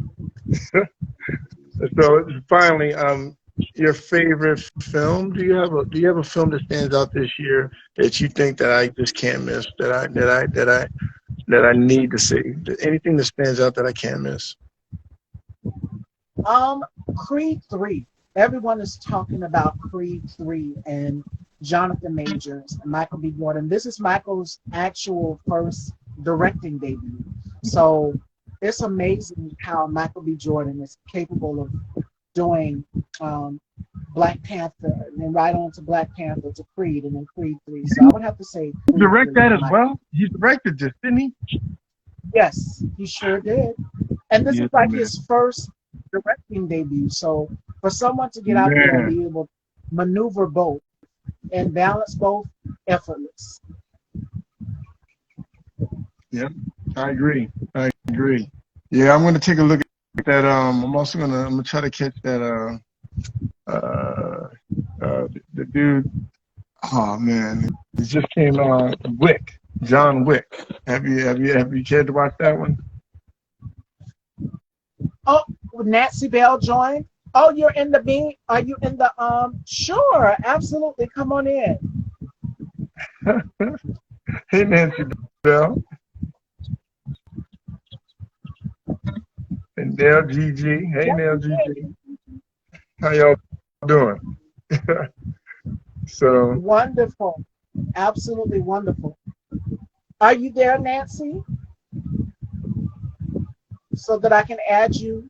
So finally, your favorite film? Do you have a film that stands out this year that you think that I just can't miss? That I need to see? Anything that stands out that I can't miss? Um, Creed 3. Everyone is talking about Creed 3 and Jonathan Majors and Michael B. Jordan. This is Michael's actual first directing debut. So it's amazing how Michael B. Jordan is capable of doing Black Panther and then right on to Black Panther to Creed and then Creed 3. So I would have to say Creed Direct 3 that for as Michael. well. He directed this, didn't he? Yes, he sure did. And this is Yes, like man. his first directing debut. So for someone to get out there and Man. be able to maneuver both and balance both, effortless. Yep. I agree. I agree. Yeah, I'm gonna take a look at that. I'm gonna try to catch that. The dude. Oh man, it just came on. Wick. John Wick. Have you cared to watch that one? Oh, Nancy Bell joined. Oh, you're in the beat. Are you in the Sure, absolutely. Come on in. Hey, Nancy Bell and Nell GG. Hey, Yes, Nell you GG. did. How y'all doing? So, Wonderful. Absolutely wonderful. Are you there, Nancy? so that I can add you.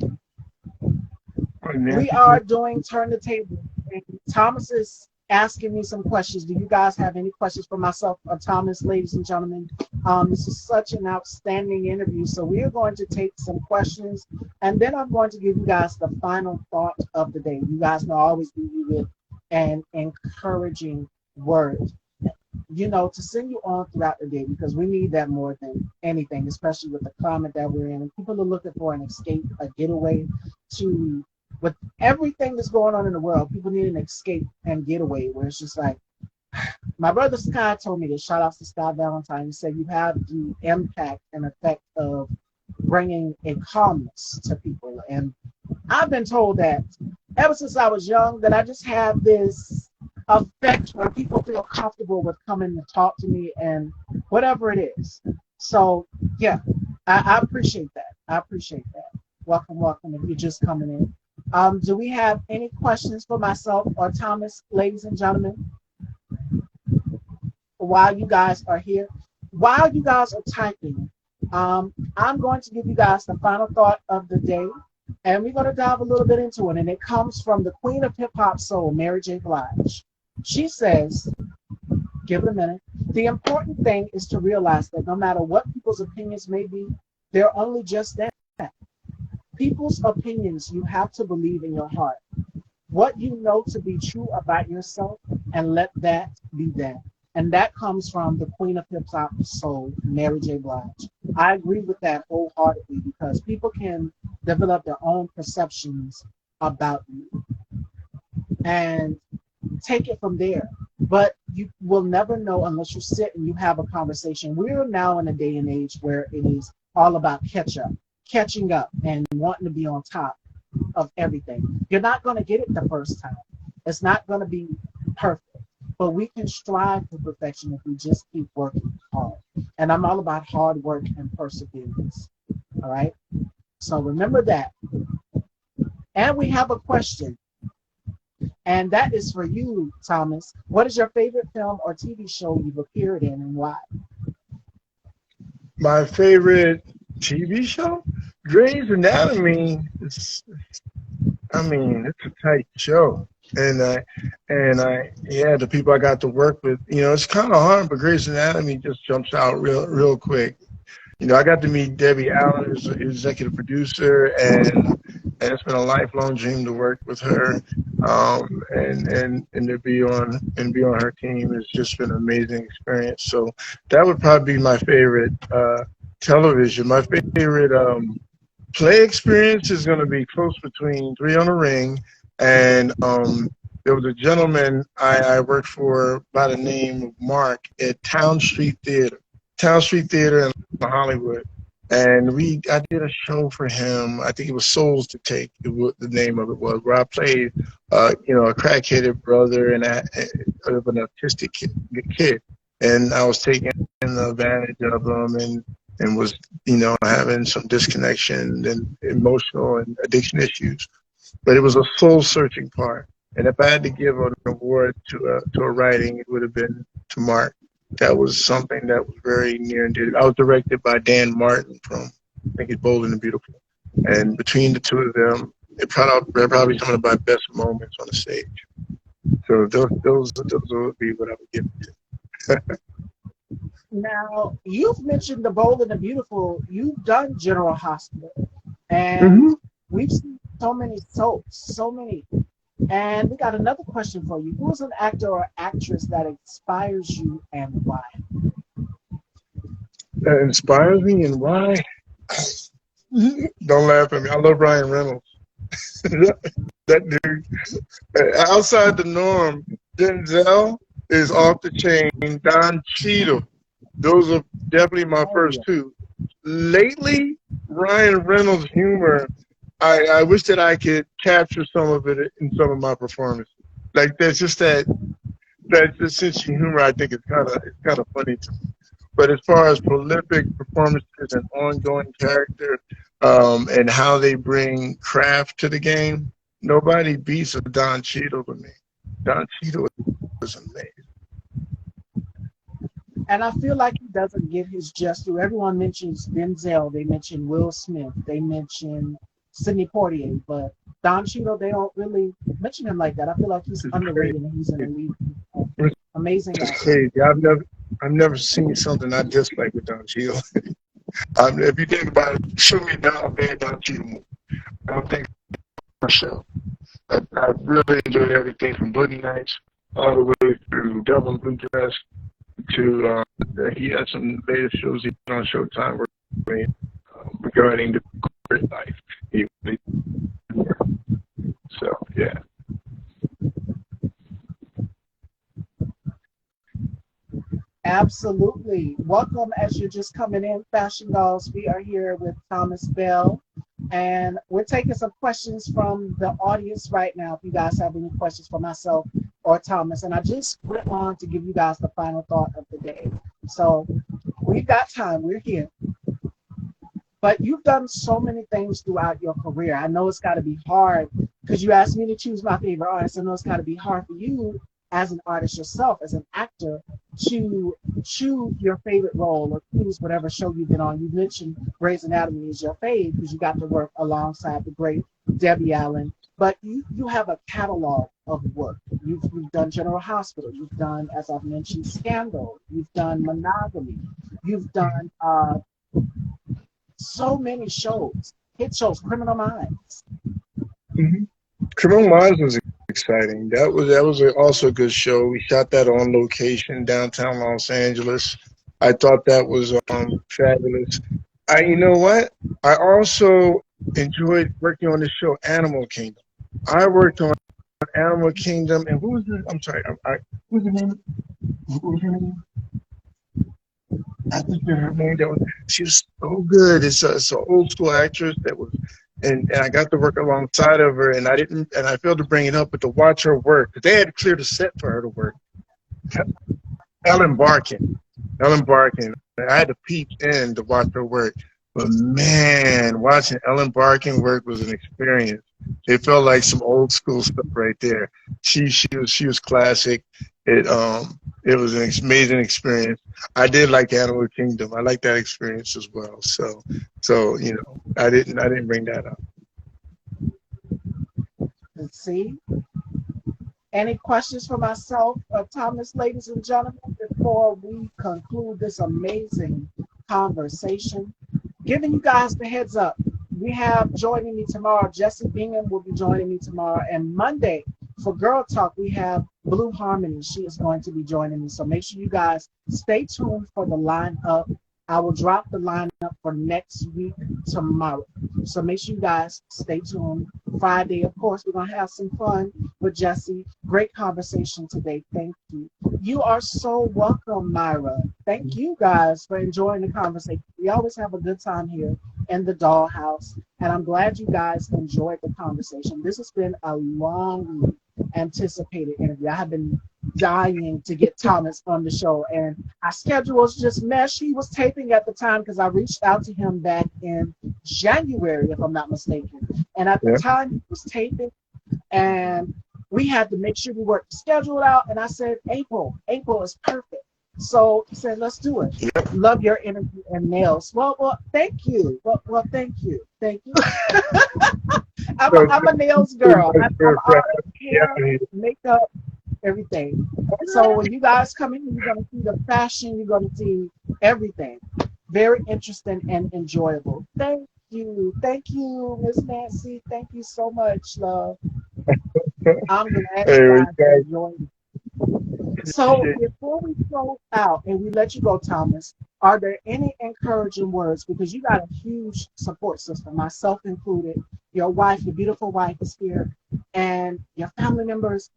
We Nancy, are doing Turn the Table. And Thomas is asking me some questions. Do you guys have any questions for myself or Thomas, ladies and gentlemen? This is such an outstanding interview. So we are going to take some questions, and then I'm going to give you guys the final thought of the day. You guys know I always leave you with an encouraging word, to send you on throughout the day, because we need that more than anything, especially with the climate that we're in. And people are looking for an escape, a getaway to, with everything that's going on in the world, people need an escape and getaway where it's just like, my brother Sky told me this, shout out to Sky Valentine. He said you have the impact and effect of bringing a calmness to people. And I've been told that ever since I was young, that I just have this effect where people feel comfortable with coming to talk to me and whatever it is. So yeah, I appreciate that. I appreciate that. Welcome if you're just coming in. Do we have any questions for myself or Thomas, ladies and gentlemen, while you guys are here? While you guys are typing, I'm going to give you guys the final thought of the day, and we're going to dive a little bit into it. And it comes from the queen of hip hop soul, Mary J. Blige. She says, give it a minute. The important thing is to realize that no matter what people's opinions may be, they're only just that. People's opinions, you have to believe in your heart what you know to be true about yourself, and let that be that. And that comes from the queen of hip hop soul, Mary J. Blige. I agree with that wholeheartedly, because people can develop their own perceptions about you and take it from there. But you will never know unless you sit and you have a conversation. We're now in a day and age where it is all about catching up and wanting to be on top of everything. You're not going to get it the first time. It's not going to be perfect. But we can strive for perfection if we just keep working hard. And I'm all about hard work and perseverance. All right? So remember that. And we have a question. And that is for you, Thomas. What is your favorite film or TV show you've appeared in, and why? my favorite TV show, Grey's Anatomy. It's a tight show, and yeah, the people I got to work with, it's kind of hard, but Grey's Anatomy just jumps out real quick. I got to meet Debbie Allen, who's the executive producer, and it's been a lifelong dream to work with her, and to be on her team has just been an amazing experience. So that would probably be my favorite television. My favorite play experience is going to be close between Three on the Ring and there was a gentleman I worked for by the name of Mark at Town Street Theater in Hollywood. And I did a show for him. I think it was Souls to Take, the name of it was, where I played, a crack-headed brother of an autistic kid. And I was taking advantage of him and was, having some disconnection and emotional and addiction issues. But it was a soul-searching part. And if I had to give an award to a writing, it would have been to Mark. That was something that was very near and dear. I was directed by Dan Martin from, I think it's Bold and the Beautiful. And between the two of them, they're probably some of my best moments on the stage. So those would be what I would give it. Now, you've mentioned The Bold and the Beautiful. You've done General Hospital. And we've seen so many soaps, so many. And we got another question for you. Who is an actor or actress that inspires you, and why? That inspires me, and why? Don't laugh at me. I love Ryan Reynolds. That dude. Outside the norm, Denzel is off the chain. Don Cheadle. Those are definitely my first two. Lately, Ryan Reynolds' humor, I wish that I could capture some of it in some of my performances. Like there's just that sense of humor. I think it's kind of funny to me. But as far as prolific performances and ongoing character, and how they bring craft to the game, nobody beats a Don Cheadle to me. Don Cheadle is amazing. And I feel like he doesn't give his just due. Everyone mentions Denzel, they mention Will Smith, they mention Sidney Poitier, but Don Cheadle, they don't really mention him like that. I feel like he's It's crazy. underrated and he's an elite, It's amazing just actor. crazy. I've never seen something I dislike with Don Cheadle. If you think about it, show me a bad Don Cheadle movie. I don't think myself. I really enjoyed everything from Boogie Nights all the way through Double Blue Dress to he had some latest shows he did on Showtime regarding the corporate life. He really, so yeah. Absolutely. Welcome as you're just coming in, Fashion Dolls. We are here with Thomas Bell, and we're taking some questions from the audience right now. If you guys have any questions for myself or Thomas, and I just went on to give you guys the final thought of the day. So we've got time. We're here. But you've done so many things throughout your career. I know it's got to be hard because you asked me to choose my favorite artist. I know it's got to be hard for you as an artist yourself, as an actor, to choose your favorite role or choose whatever show you've been on. You mentioned Grey's Anatomy is your fave because you got to work alongside the great Debbie Allen. But you have a catalog of work. You've done General Hospital. You've done, as I've mentioned, Scandal. You've done Monogamy. You've done so many shows, hit shows, Criminal Minds. Mm-hmm. Criminal Minds was exciting. Also a good show. We shot that on location downtown Los Angeles. I thought that was fabulous. You know what? I also enjoyed working on the show Animal Kingdom. I worked on Animal Kingdom, and who was the? I'm sorry. Who's the name? Who was her name? I think her name. She was so good. It's an old school actress that was, and I got to work alongside of her, and I failed to bring it up, but to watch her work, because they had cleared a set for her to work. Ellen Barkin. Ellen Barkin. I had to peek in to watch her work. But man, watching Ellen Barkin work was an experience. It felt like some old school stuff right there. She was classic. It was an amazing experience. I did like Animal Kingdom. I like that experience as well. So I didn't bring that up. Let's see. Any questions for myself, Thomas, ladies and gentlemen, before we conclude this amazing conversation? Giving you guys the heads up. We have joining me tomorrow, Jesse Bingham will be joining me tomorrow. And Monday, for Girl Talk, we have Blue Harmony. She is going to be joining me. So make sure you guys stay tuned for the lineup. I will drop the lineup for next week tomorrow. So make sure you guys stay tuned. Friday, of course, we're going to have some fun with Jesse. Great conversation today. Thank you. You are so welcome, Myra. Thank you guys for enjoying the conversation. We always have a good time here in the dollhouse. And I'm glad you guys enjoyed the conversation. This has been a long anticipated interview. I have been dying to get Thomas on the show, and our schedules just meshed. He was taping at the time because I reached out to him back in January, if I'm not mistaken. And at the time, he was taping, and we had to make sure we worked the schedule out. And I said, April is perfect. So he said, let's do it. Yep. Love your interview and nails. Well, thank you. Well, thank you. I'm a nails girl. I'm hair, makeup, everything. So when you guys come in, you're going to see the fashion. You're going to see everything. Very interesting and enjoyable. Thank you, Miss Nancy. Thank you so much, love. I'm glad you guys enjoyed. So before we close out and we let you go, Thomas, are there any encouraging words? Because you got a huge support system, myself included. Your wife, your beautiful wife is here, and your family members.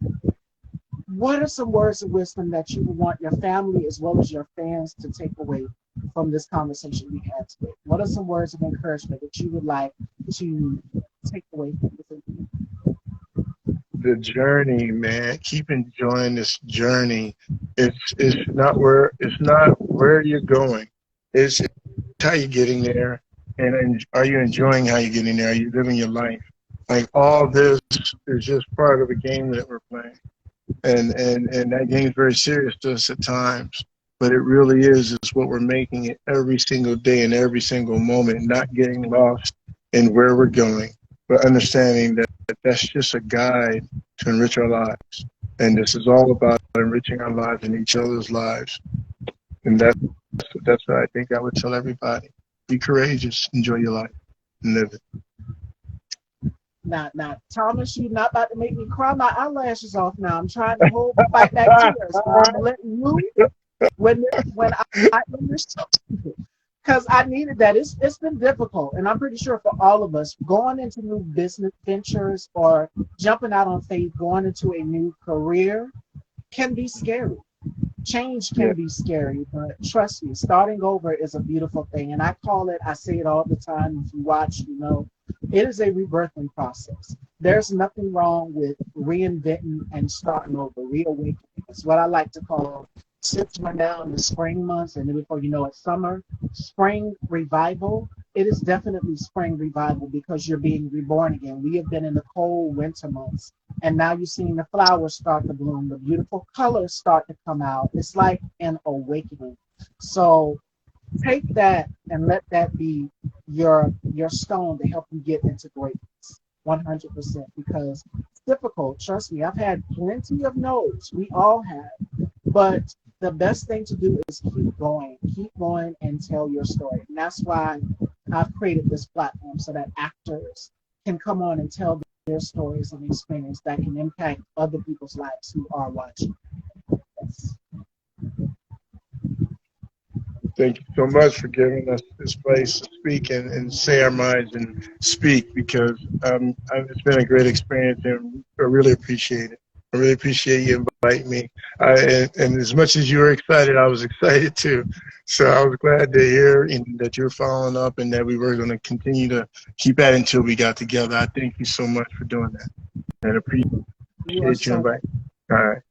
What are some words of wisdom that you would want your family as well as your fans to take away from this conversation we had today? What are some words of encouragement that you would like to take away from this interview? The journey, man. Keep enjoying this journey. It's not where you're going. It's how you're getting there, and are you enjoying how you're getting there? Are you living your life? Like all this is just part of a game that we're playing, and that game is very serious to us at times. but it really is what we're making it every single day and every single moment, not getting lost in where we're going, but understanding that that's just a guide to enrich our lives. And this is all about enriching our lives and each other's lives. And that's what I think I would tell everybody. Be courageous, enjoy your life, and live it. Now, Thomas, you're not about to make me cry my eyelashes off now. I'm trying to fight back tears. But I'm letting you when I understood, because I needed that. It's been difficult, and I'm pretty sure for all of us going into new business ventures or jumping out on faith, going into a new career can be scary. Change Yeah, can be scary, but trust me, starting over is a beautiful thing. And I say it all the time. If you watch, you know, it is a rebirthing process. There's nothing wrong with reinventing and starting over, reawakening. It's what I like to call, since we're now in the spring months, and then before you know it, summer, spring revival. It is definitely spring revival because you're being reborn again. We have been in the cold winter months, and now you're seeing the flowers start to bloom, the beautiful colors start to come out. It's like an awakening. So take that and let that be your stone to help you get into greatness. 100%, because it's difficult. Trust me, I've had plenty of no's. We all have. But the best thing to do is keep going and tell your story. And that's why I've created this platform so that actors can come on and tell their stories and experience that can impact other people's lives who are watching. Yes. thank you so much for giving us this place to speak and say our minds and speak because it's been a great experience and I really appreciate it. I really appreciate you inviting me. And as much as you were excited, I was excited too. So I was glad to hear that you're following up and that we were going to continue to keep at it until we got together. I thank you so much for doing that and You are appreciate you so inviting. All right.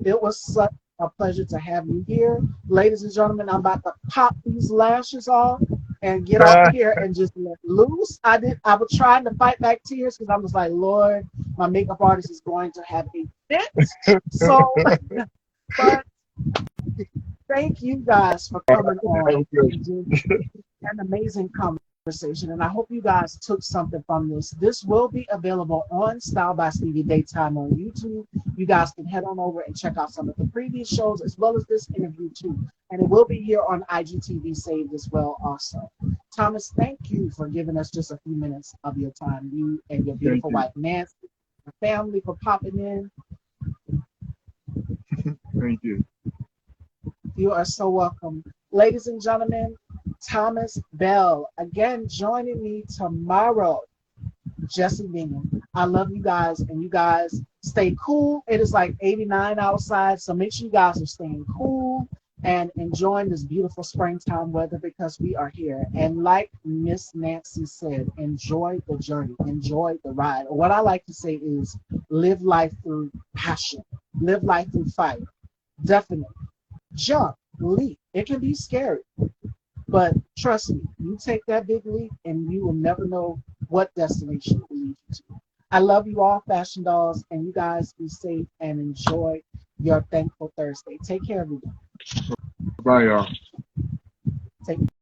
It was such a pleasure to have you here. Ladies and gentlemen, I'm about to pop these lashes off and get off here and just let loose. I was trying to fight back tears because I was like, Lord, my makeup artist is going to have a fit. So, but thank you guys for coming on and doing an amazing conversation. And I hope you guys took something from this. This will be available on Style by Stevie Daytime on YouTube. You guys can head on over and check out some of the previous shows as well as this interview too. And it will be here on IGTV saved as well also. Thomas, thank you for giving us just a few minutes of your time. You and your beautiful wife Nancy, your family for popping in. Thank you. You are so welcome. Ladies and gentlemen, Thomas Bell, again joining me tomorrow. Jesse Bingham. I love you guys, and you guys stay cool. It is like 89 outside, so make sure you guys are staying cool and enjoying this beautiful springtime weather because we are here. And like Miss Nancy said, enjoy the journey, enjoy the ride. Or what I like to say is live life through passion, live life through fire. Definitely. Jump, leap. It can be scary, but trust me, you take that big leap and you will never know what destination it will lead you to. I love you all, Fashion Dolls, and you guys be safe and enjoy your Thankful Thursday. Take care, everyone. Bye, y'all. Take